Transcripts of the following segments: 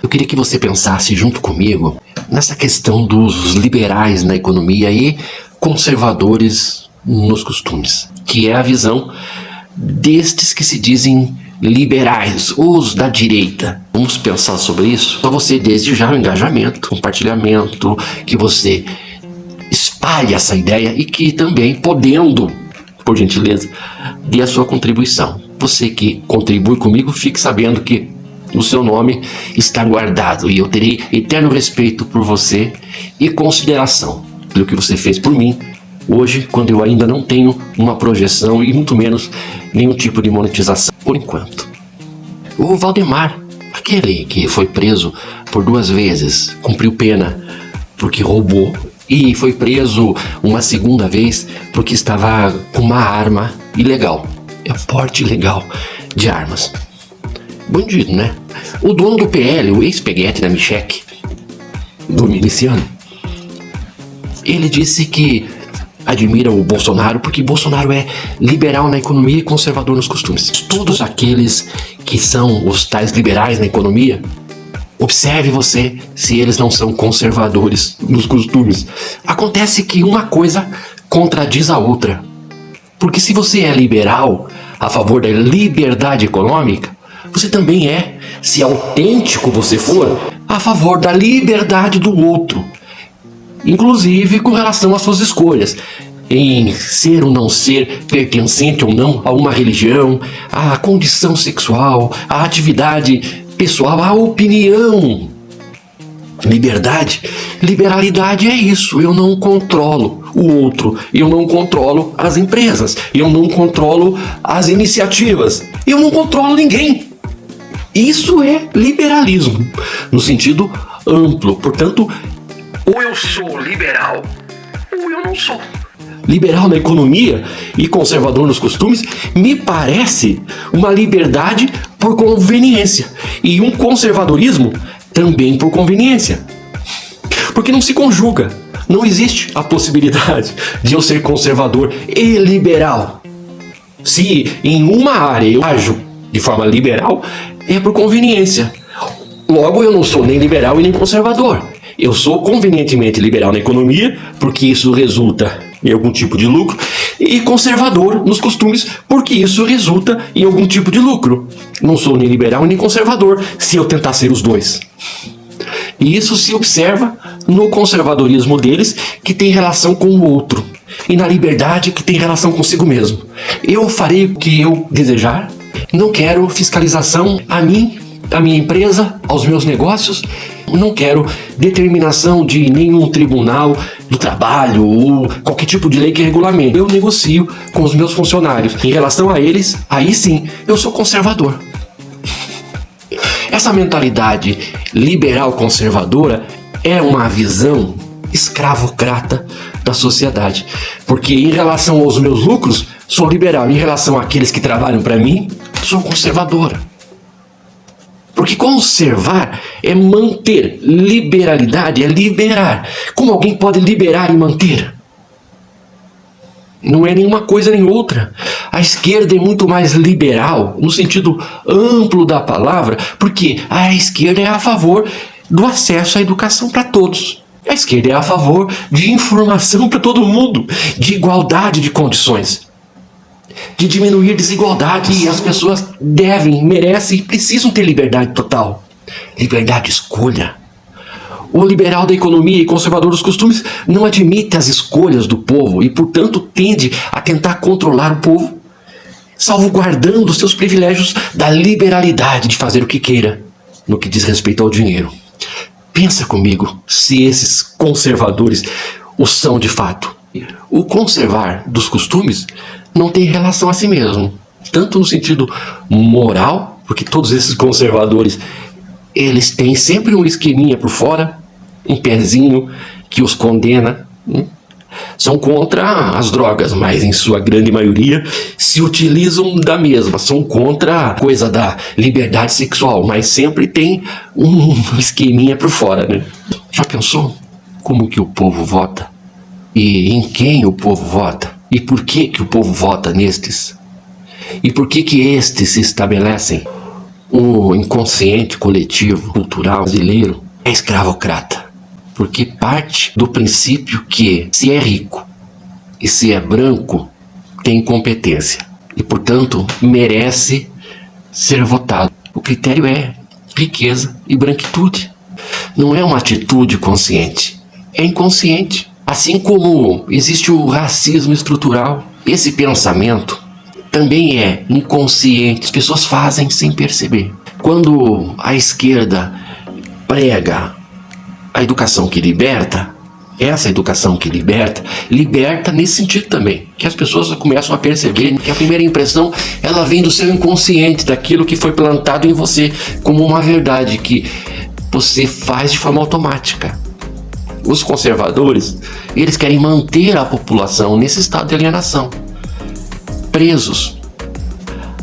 Eu queria que você pensasse junto comigo nessa questão dos liberais na economia e conservadores nos costumes, que é a visão destes que se dizem liberais, os da direita. Vamos pensar sobre isso? Para você, desde já, o engajamento, compartilhamento, que você espalhe essa ideia e que também, podendo, por gentileza, dê a sua contribuição. Você que contribui comigo, fique sabendo que o seu nome está guardado e eu terei eterno respeito por você e consideração pelo que você fez por mim hoje, quando eu ainda não tenho uma projeção e muito menos nenhum tipo de monetização por enquanto. O Valdemar, aquele que foi preso por 2 vezes, cumpriu pena porque roubou e foi preso uma 2ª vez porque estava com uma arma ilegal. É porte ilegal de armas. Bandido, né? O dono do PL, o ex-peguete da Micheque, do miliciano, ele disse que admira o Bolsonaro porque Bolsonaro é liberal na economia e conservador nos costumes. Todos aqueles que são os tais liberais na economia, observe você se eles não são conservadores nos costumes. Acontece que uma coisa contradiz a outra. Porque se você é liberal, a favor da liberdade econômica, você também é, se autêntico você for, a favor da liberdade do outro. Inclusive com relação às suas escolhas, em ser ou não ser, pertencente ou não a uma religião, à condição sexual, à atividade pessoal, à opinião. Liberalidade é isso. Eu não controlo o outro, eu não controlo as empresas, eu não controlo as iniciativas, eu não controlo ninguém. Isso é liberalismo, no sentido amplo. Portanto, ou eu sou liberal, ou eu não sou. Liberal na economia e conservador nos costumes me parece uma liberdade por conveniência e um conservadorismo também por conveniência. Porque não se conjuga. Não existe a possibilidade de eu ser conservador e liberal. Se em uma área eu ajo de forma liberal, é por conveniência. Logo, eu não sou nem liberal e nem conservador. Eu sou convenientemente liberal na economia, porque isso resulta em algum tipo de lucro, e conservador nos costumes, porque isso resulta em algum tipo de lucro. Não sou nem liberal nem conservador, se eu tentar ser os dois. E isso se observa no conservadorismo deles, que tem relação com o outro, e na liberdade, que tem relação consigo mesmo. Eu farei o que eu desejar, não quero fiscalização a mim, à minha empresa, aos meus negócios. Não quero determinação de nenhum tribunal do trabalho ou qualquer tipo de lei que regulamente. Eu negocio com os meus funcionários. Em relação a eles, aí sim, eu sou conservador. Essa mentalidade liberal conservadora é uma visão escravocrata da sociedade. Porque em relação aos meus lucros, sou liberal. Em relação àqueles que trabalham para mim, sou conservadora. Porque conservar é manter, liberalidade é liberar. Como alguém pode liberar e manter? Não é nenhuma coisa nem outra. A esquerda é muito mais liberal, no sentido amplo da palavra, porque a esquerda é a favor do acesso à educação para todos. A esquerda é a favor de informação para todo mundo, de igualdade de condições, de diminuir desigualdade, e as pessoas devem, merecem e precisam ter liberdade total. Liberdade de escolha. O liberal da economia e conservador dos costumes não admite as escolhas do povo e, portanto, tende a tentar controlar o povo, salvaguardando seus privilégios da liberalidade de fazer o que queira, no que diz respeito ao dinheiro. Pensa comigo se esses conservadores o são de fato. O conservar dos costumes não tem relação a si mesmo, tanto no sentido moral, porque todos esses conservadores, eles têm sempre um esqueminha por fora, um pezinho que os condena, são contra as drogas, mas em sua grande maioria se utilizam da mesma, são contra a coisa da liberdade sexual, mas sempre tem um esqueminha por fora, né? Já pensou como que o povo vota? E em quem o povo vota? E por que que o povo vota nestes? E por que que estes se estabelecem? O inconsciente coletivo cultural brasileiro é escravocrata, porque parte do princípio que se é rico e se é branco tem competência e, portanto, merece ser votado. O critério é riqueza e branquitude. Não é uma atitude consciente, é inconsciente. Assim como existe o racismo estrutural, esse pensamento também é inconsciente. As pessoas fazem sem perceber. Quando a esquerda prega a educação que liberta, essa educação que liberta nesse sentido também, que as pessoas começam a perceber que a primeira impressão ela vem do seu inconsciente, daquilo que foi plantado em você como uma verdade que você faz de forma automática. Os conservadores, eles querem manter a população nesse estado de alienação, presos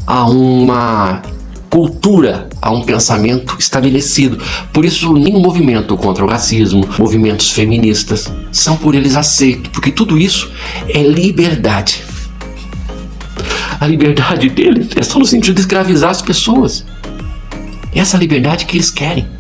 a uma cultura, a um pensamento estabelecido. Por isso, nenhum movimento contra o racismo, movimentos feministas, são por eles aceitos, porque tudo isso é liberdade. A liberdade deles é só no sentido de escravizar as pessoas. Essa liberdade que eles querem.